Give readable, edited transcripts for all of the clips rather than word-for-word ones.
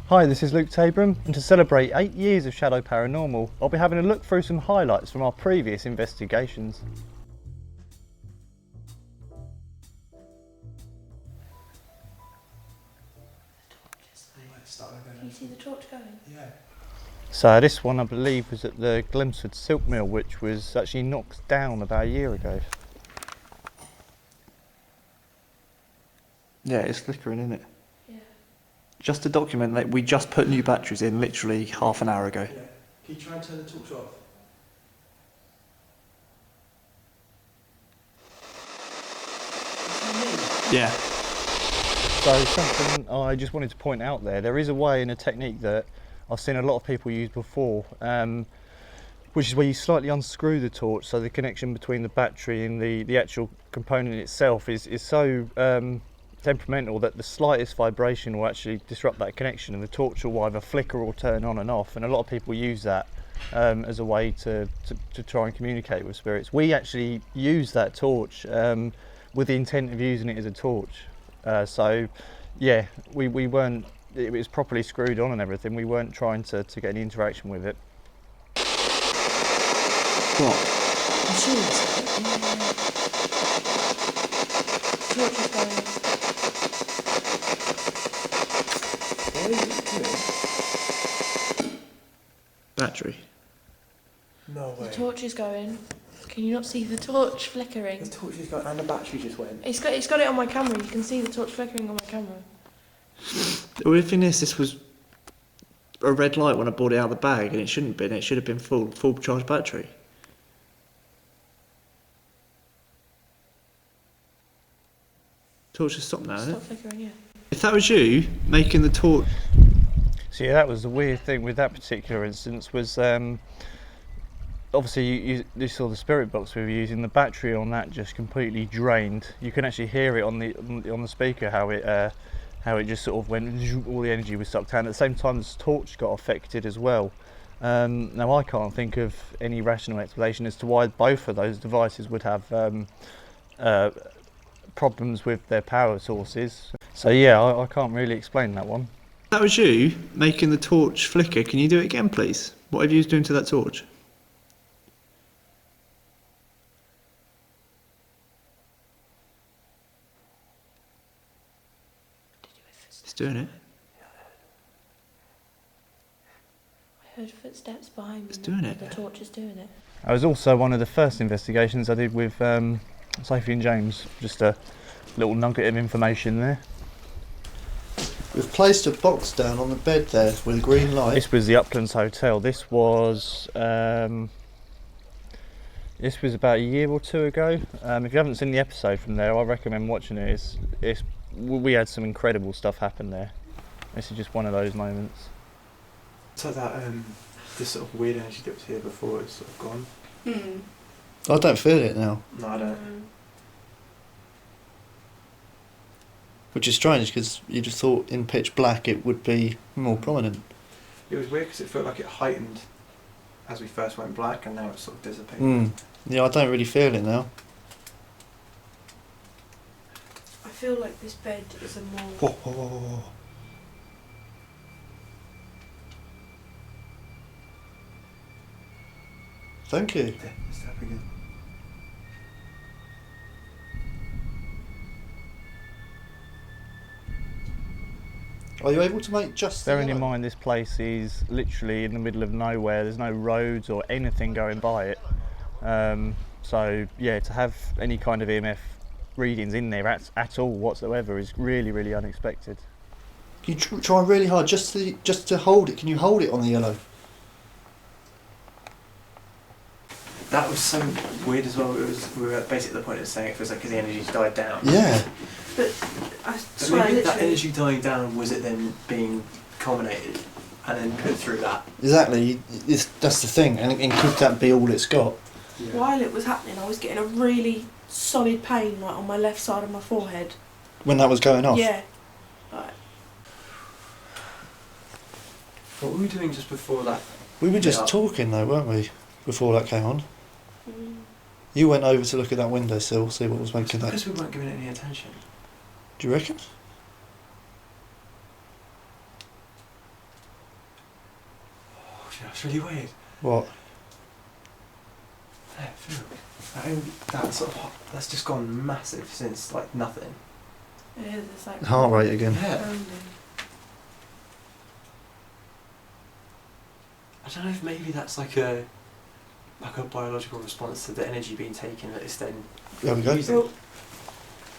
Hi, this is Luke Tabram, and to celebrate 8 years of Shadow Paranormal, I'll be having a look through some highlights from our previous investigations. Can you see the torch going? Yeah. So this one I believe was at the Glemsford Silk Mill, which was actually knocked down about a year ago. Yeah, it's flickering, isn't it? Yeah. Just to document that we just put new batteries in literally half an hour ago. Yeah. Can you try and turn the torch off? Yeah. So something I just wanted to point out there is a way and a technique that I've seen a lot of people use before, which is where you slightly unscrew the torch so the connection between the battery and the actual component itself is so temperamental that the slightest vibration will actually disrupt that connection and the torch will either flicker or turn on and off, and a lot of people use that as a way to try and communicate with spirits. We actually use that torch with the intent of using it as a torch. So yeah, we weren't, it was properly screwed on and everything, we weren't trying to get any interaction with it. What? I'm sure it's torch is going. What is it doing? Battery. No way. The torch is going. Can you not see the torch flickering? The torch is going and the battery just went. It's got it on my camera. You can see the torch flickering on my camera. The weird thing is, this was a red light when I bought it out of the bag, and it shouldn't have been. It should have been full charge battery. Torch has stopped now, isn't Stop it? flickering, yeah. If that was you making the torch, So yeah, that was the weird thing with that particular instance was obviously you saw the spirit box we were using, the battery on that just completely drained. You can actually hear it on the speaker how it just sort of went, all the energy was sucked out. At the same time, the torch got affected as well. Now I can't think of any rational explanation as to why both of those devices would have problems with their power sources. So yeah, I can't really explain that one. if that was you making the torch flicker, can you do it again, please? Whatever you was doing to that torch. It's doing it. I heard footsteps behind me. It's doing it. The torch is doing it. That was also one of the first investigations I did with Sophie and James. Just a little nugget of information there. We've placed a box down on the bed there with a green light. This was the Uplands Hotel. This was about a year or two ago. If you haven't seen the episode from there, I recommend watching it. We had some incredible stuff happen there. This is just one of those moments. So that this sort of weird energy that was here before is sort of gone. I don't feel it now, No, I don't. which is strange because you just thought in pitch black it would be more prominent. It was weird because it felt like it heightened as we first went black, and now it's sort of dissipated. Yeah, I don't really feel it now. I feel like this bed is a more... Whoa, whoa, whoa, whoa, whoa. Thank you. Yeah, it's tapping in. Are you able to make just the Bearing in yellow? mind this place is literally in the middle of nowhere, there's no roads or anything going by it. So yeah, to have any kind of EMF readings in there at all whatsoever is really, really unexpected. Can you try really hard just to hold it? Can you hold it on the yellow? That was so weird as well. We were basically at the point of saying it feels like the energy's died down. Yeah. But I So swear, maybe that literally... energy dying down, was it then being culminated and then put through that? Exactly. That's the thing. And could that be all it's got? Yeah. While it was happening, I was getting a really solid pain like on my left side of my forehead. When that was going off? Yeah. Like, What were we doing just before that? We were just Yeah. talking though, weren't we? Before that came on. You went over to look at that windowsill, see what was making that. Because we weren't giving it any attention. Do you reckon? That's really weird. What? Yeah, that's just gone massive since like nothing. It is, it's like Heart rate again. Yeah. pounding. I don't know if maybe that's like a biological response to the energy being taken that is then There we go. using.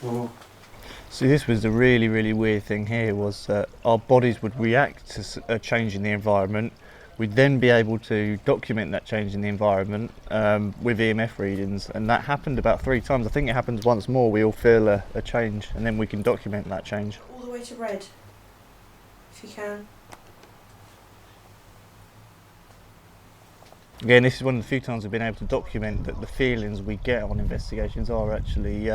Well, See, this was the really, really weird thing here, was that our bodies would react to a change in the environment. We'd then be able to document that change in the environment with EMF readings, and that happened about 3 times. I think it happens once more. We all feel a change, and then we can document that change. All the way to red, if you can. Again, this is one of the few times we've been able to document that the feelings we get on investigations are actually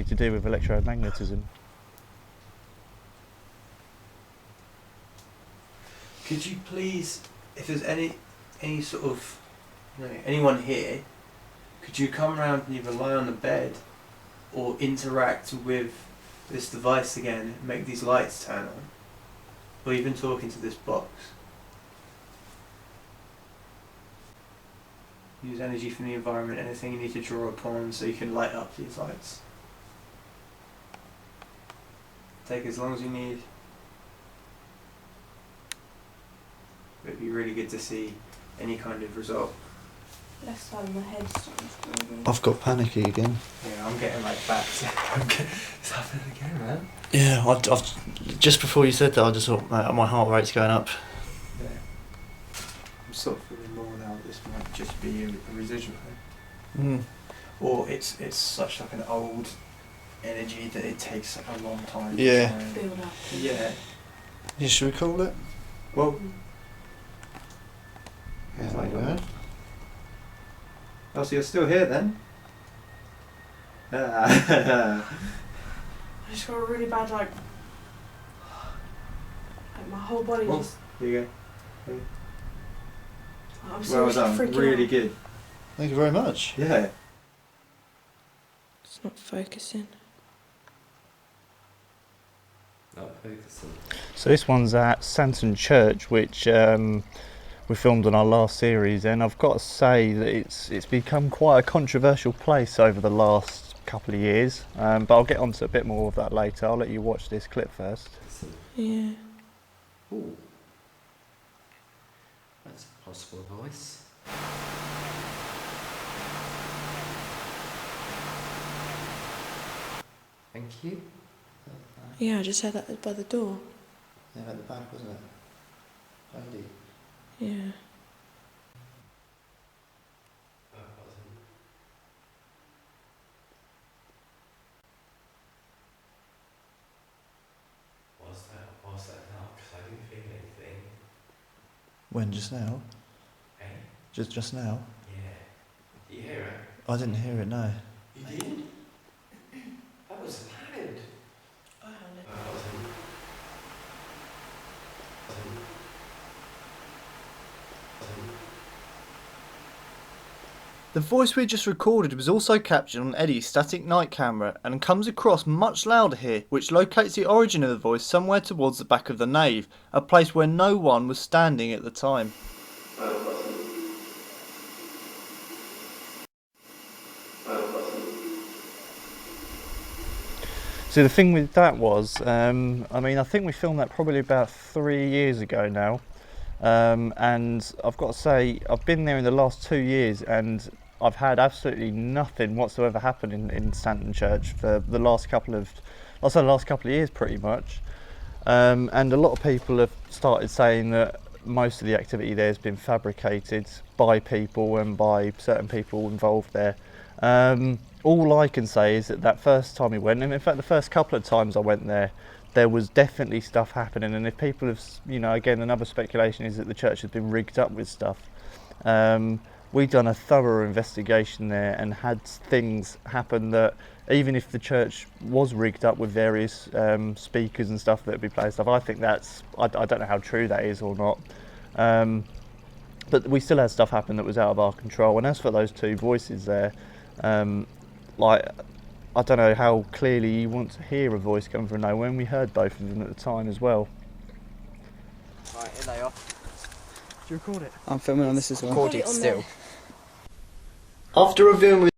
to do with electromagnetism. could you please, if there's any sort of, anyone here, could you come around and either lie on the bed or interact with this device again and make these lights turn on? Or even talking to this box? Use energy from the environment, anything you need to draw upon so you can light up these lights. Take as long as you need. It'd be really good to see any kind of result. Left side of my head's starting to go. I've got panicky again. Yeah, I'm getting like back. It's happening again, man. Yeah, I've just before you said that, I just thought my heart rate's going up. Yeah. I'm sort of feeling more now that this might just be a residual thing. Or it's such like an old energy that it takes a long time Yeah. to try and- Build up. Yeah. Yeah, should we call it? Well, Yeah, there you there we go. oh, so you're still here then? Ah. I just got a really bad like my whole body Well, just. Here you go. I'm Well seriously done. freaking Really out. good. Thank you very much. Yeah. It's not focusing. So this one's at Santon Church, which we filmed on our last series, and I've got to say that it's become quite a controversial place over the last couple of years, but I'll get onto a bit more of that later. I'll let you watch this clip first. Yeah. Ooh. That's a possible voice. Thank you. Yeah, I just heard that by the door. Yeah, at the back, wasn't it? Lady. Yeah. Was that now? Because I didn't feel anything. When, just now? Eh? Just now? Yeah. Did you hear it? I didn't hear it, no. You did? That was loud. I heard it. The voice we just recorded was also captured on Eddie's static night camera and comes across much louder here, which locates the origin of the voice somewhere towards the back of the nave, a place where no one was standing at the time. So the thing with that was, I think we filmed that probably about 3 years ago now, and I've got to say, I've been there in the last 2 years and I've had absolutely nothing whatsoever happen in Stanton Church for the last couple of years pretty much, and a lot of people have started saying that most of the activity there has been fabricated by people and by certain people involved there. All I can say is that first time we went, and in fact the first couple of times I went there was definitely stuff happening, and if people have, again, another speculation is that the church has been rigged up with stuff. We've done a thorough investigation there and had things happen that, even if the church was rigged up with various speakers and stuff that would be playing stuff, I think I don't know how true that is or not. But we still had stuff happen that was out of our control. And as for those two voices there, I don't know how clearly you want to hear a voice coming from nowhere, and we heard both of them at the time as well. Right, here they are. you record it? I'm filming on this as well. Recorded still. After reviewing with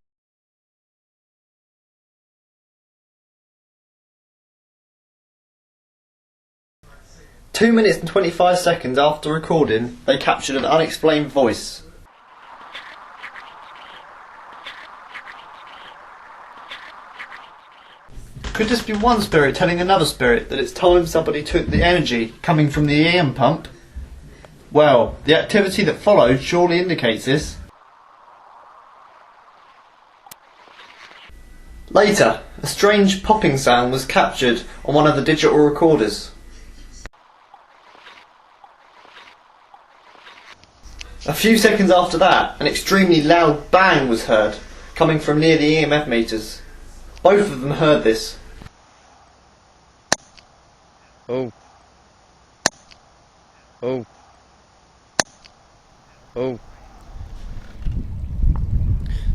2 minutes and 25 seconds after recording, they captured an unexplained voice. Could this be one spirit telling another spirit that it's time somebody took the energy coming from the EM pump? Well, the activity that followed surely indicates this. Later, a strange popping sound was captured on one of the digital recorders. A few seconds after that, an extremely loud bang was heard, coming from near the EMF meters. Both of them heard this. Oh. Oh. Oh.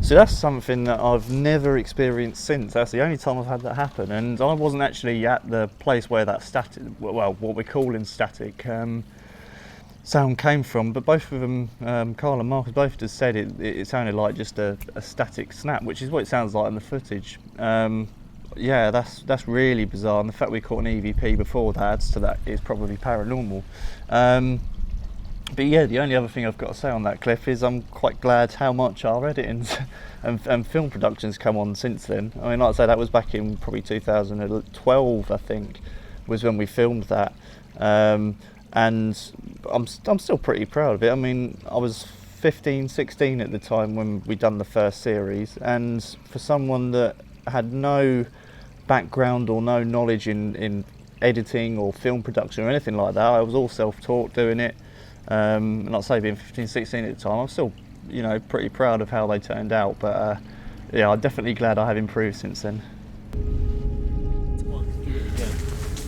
So that's something that I've never experienced since. That's the only time I've had that happen, and I wasn't actually at the place where that static, well, what we're calling static sound came from. But both of them, Carl and Marcus, both just said it sounded like just a static snap, which is what it sounds like in the footage. Yeah, that's really bizarre, and the fact we caught an EVP before that adds to that. It's probably paranormal. But yeah, the only other thing I've got to say on that, Cliff, is I'm quite glad how much our editing and film productions come on since then. I mean, like I say, that was back in probably 2012, I think, was when we filmed that. And I'm still pretty proud of it. I mean, I was 15, 16 at the time when we done the first series, and for someone that had no background or no knowledge in editing or film production or anything like that, I was all self-taught doing it. And like I say, being 15, 16 at the time, I'm still, you know, pretty proud of how they turned out. But yeah, I'm definitely glad I have improved since then. Come on, do it again.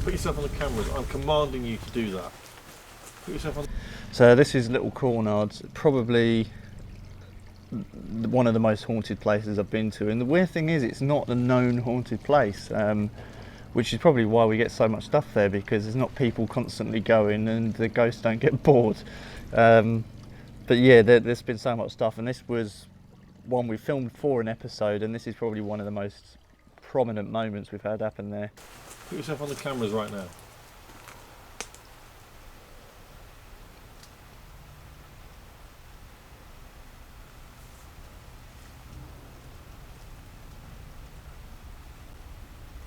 Put yourself on the cameras. I'm commanding you to do that. Put yourself on. So this is Little Cornard, probably one of the most haunted places I've been to. And the weird thing is, it's not a known haunted place. Which is probably why we get so much stuff there, because there's not people constantly going and the ghosts don't get bored. But yeah, there's been so much stuff, and this was one we filmed for an episode, and this is probably one of the most prominent moments we've had happen there. Put yourself on the cameras right now.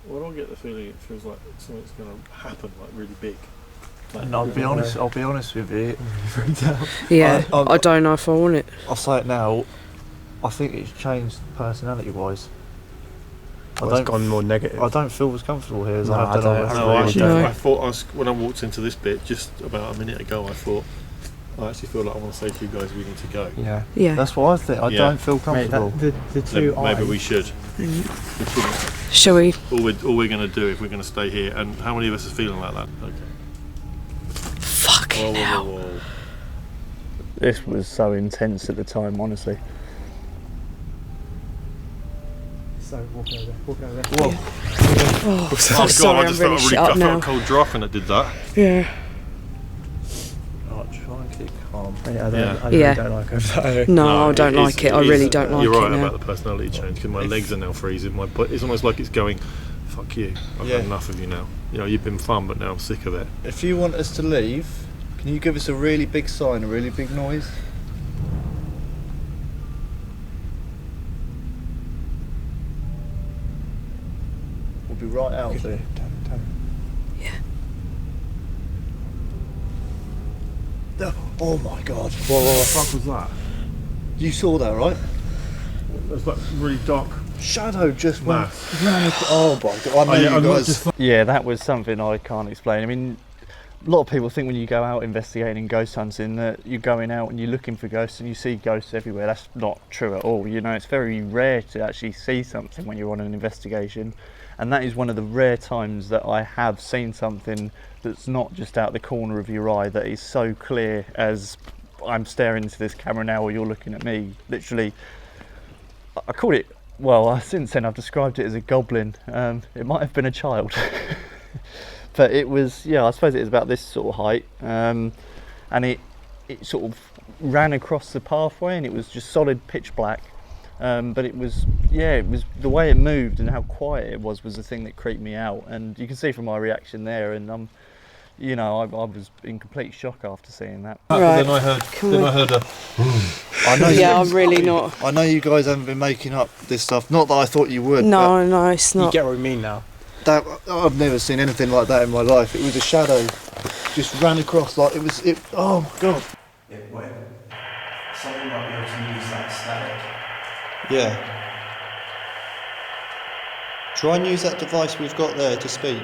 Well, I don't get the feeling it feels like something's going to happen, like really big. Like, And I'll be honest with you. Yeah, I- I don't know if I want it. I'll say it now. I think it's changed personality-wise. It's gone more negative. I don't feel as comfortable here as No, I have I done don't- on the rest I of No, the actually, No. I thought when I walked into this bit just about a minute ago, I thought I actually feel like I want to say to you guys we need to go. Yeah. Yeah. That's what I think. I Yeah. don't feel Mate, comfortable. the two Maybe eyes. we should. We shouldn't. Shall we? All we're going to do if we're going to stay here, and how many of us are feeling like that? Okay. Fucking hell. Whoa. This was so intense at the time, honestly. So walk over there. Walk over there. Whoa. Oh, Oh fuck, God, sorry, I I'm just really felt shut up I felt now. a cold draft when I did that. Yeah. Right, try and keep calm. Mate, Yeah. I Yeah. really don't like it. No, I don't it is- like it. I is- really don't like You're it right now. about the personality change, because my legs are now freezing. It's almost like it's going, fuck you. I've Yeah. had enough of you now. You know, you've been fun, but now I'm sick of it. If you want us to leave, can you give us a really big sign, a really big noise? We'll be right out there. Oh my God! What the fuck was that? You saw that, right? There's like really dark Shadow just went. mass. Oh my God! I know you guys. Yeah, that was something I can't explain. I mean, a lot of people think when you go out investigating ghost hunting that you're going out and you're looking for ghosts and you see ghosts everywhere. That's not true at all. You know, it's very rare to actually see something when you're on an investigation, and that is one of the rare times that I have seen something that's not just out the corner of your eye, that is so clear as I'm staring into this camera now or you're looking at me. Literally, I called it, well, since then I've described it as a goblin. It might have been a child. But it was, yeah, I suppose it was about this sort of height. And it it sort of ran across the pathway, and it was just solid pitch black. But it was the way it moved and how quiet it was the thing that creeped me out. And you can see from my reaction there, and I was in complete shock after seeing that. Right. Then I heard a. I know Yeah, I'm really not. I know you guys haven't been making up this stuff. Not that I thought you would. No, no, it's You not. get what we mean now. But I've never seen anything like that in my life. It was a shadow, just ran across like it was. Oh my god. Yeah, whatever. Someone might be able to use that static. Yeah. Try and use that device we've got there to speak.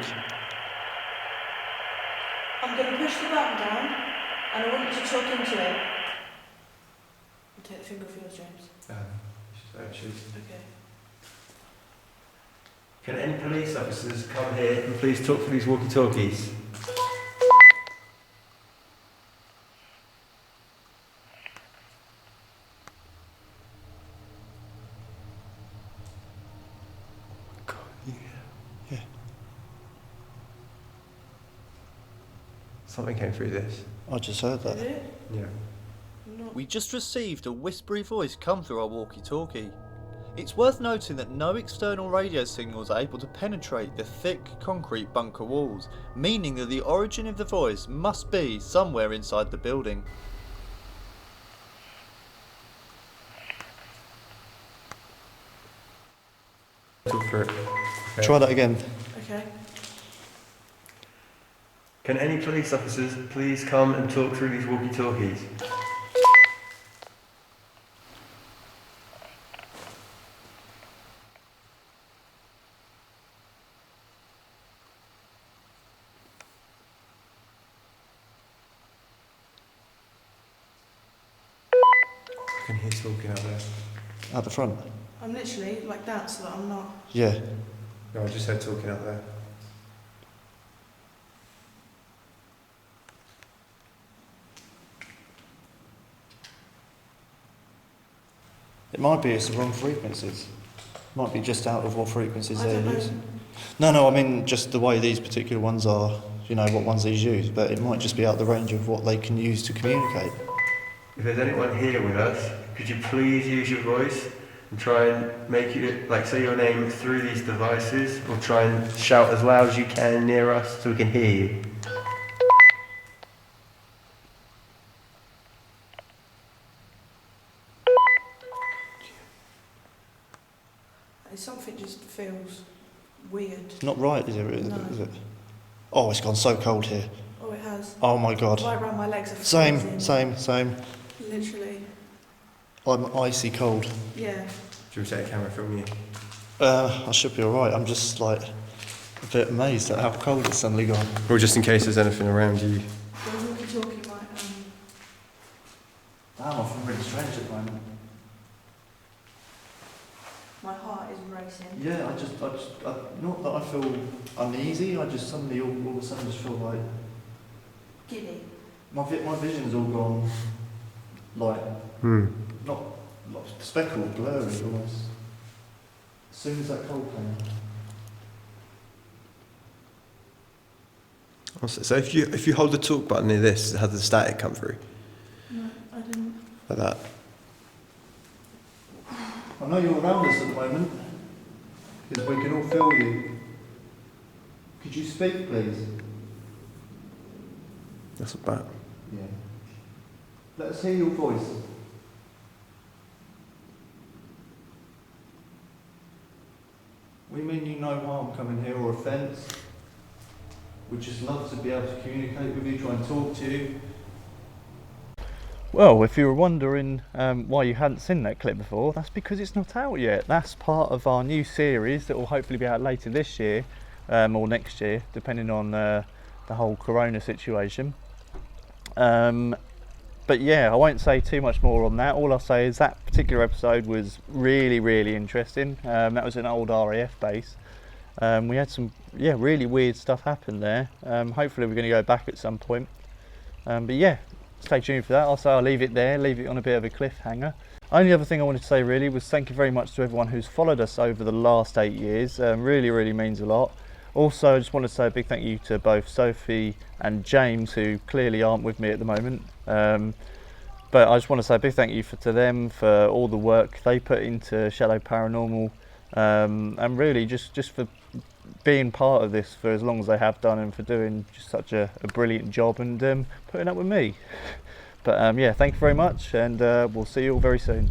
I'm going to push the button down, and I want you to talk into it. I'll take the finger off yours, James. Okay. Can any police officers come here and please talk through these walkie-talkies? Yeah. Something came through this. I just heard that. Did it? Yeah. Not. We just received a whispery voice come through our walkie-talkie. It's worth noting that no external radio signals are able to penetrate the thick concrete bunker walls, meaning that the origin of the voice must be somewhere inside the building. Talk through it. Okay. Try that again. Okay. Can any police officers please come and talk through these walkie-talkies? I can hear talking out there. At the front. I'm literally like that so that I'm not. Yeah. No, I just heard talking out there. It might be it's the wrong frequencies. Might be just out of what frequencies I don't they're know. using. No, I mean just the way these particular ones are, what ones these use, but it might just be out the range of what they can use to communicate. If there's anyone here with us, could you please use your voice and try and make it, say your name through these devices, or try and shout as loud as you can near us so we can hear you. Something just feels weird. It's not right, is it? No. Is it? Oh, it's gone so cold here. Oh, it has. Oh my god. Right around my legs are freezing. Same. Literally. I'm icy cold. Yeah. Should we take a camera from you? I should be alright. I'm just a bit amazed at how cold it's suddenly gone. Or just in case there's anything around you. The walkie-talkie might. Damn, I feel really strange at the moment. My heart is racing. Yeah, not that I feel uneasy, I just suddenly all of a sudden just feel like Giddy. my vision's all gone, not speckled, blurry almost. As soon as that cold came. So if you hold the talk button near this, how does the static come through? No, I didn't. Like that? I know you're around us at the moment, because we can all feel you. Could you speak, please? That's about. Yeah. Let us hear your voice. We mean you no harm coming here or offence. We'd just love to be able to communicate with you, try and talk to you. Well, if you were wondering why you hadn't seen that clip before, that's because it's not out yet. That's part of our new series that will hopefully be out later this year or next year, depending on the whole corona situation. But yeah, I won't say too much more on that. All I'll say is that particular episode was really, really interesting. That was an old RAF base. We had some really weird stuff happen there. Hopefully we're going to go back at some point. But yeah, stay tuned for that. I'll leave it there, leave it on a bit of a cliffhanger. Only other thing I wanted to say really was thank you very much to everyone who's followed us over the last 8 years. Really, really means a lot. Also, I just want to say a big thank you to both Sophie and James, who clearly aren't with me at the moment. But I just want to say a big thank you to them for all the work they put into Shadow Paranormal, and really just for being part of this for as long as they have done, and for doing just such a brilliant job, and putting up with me. But yeah, thank you very much, and we'll see you all very soon.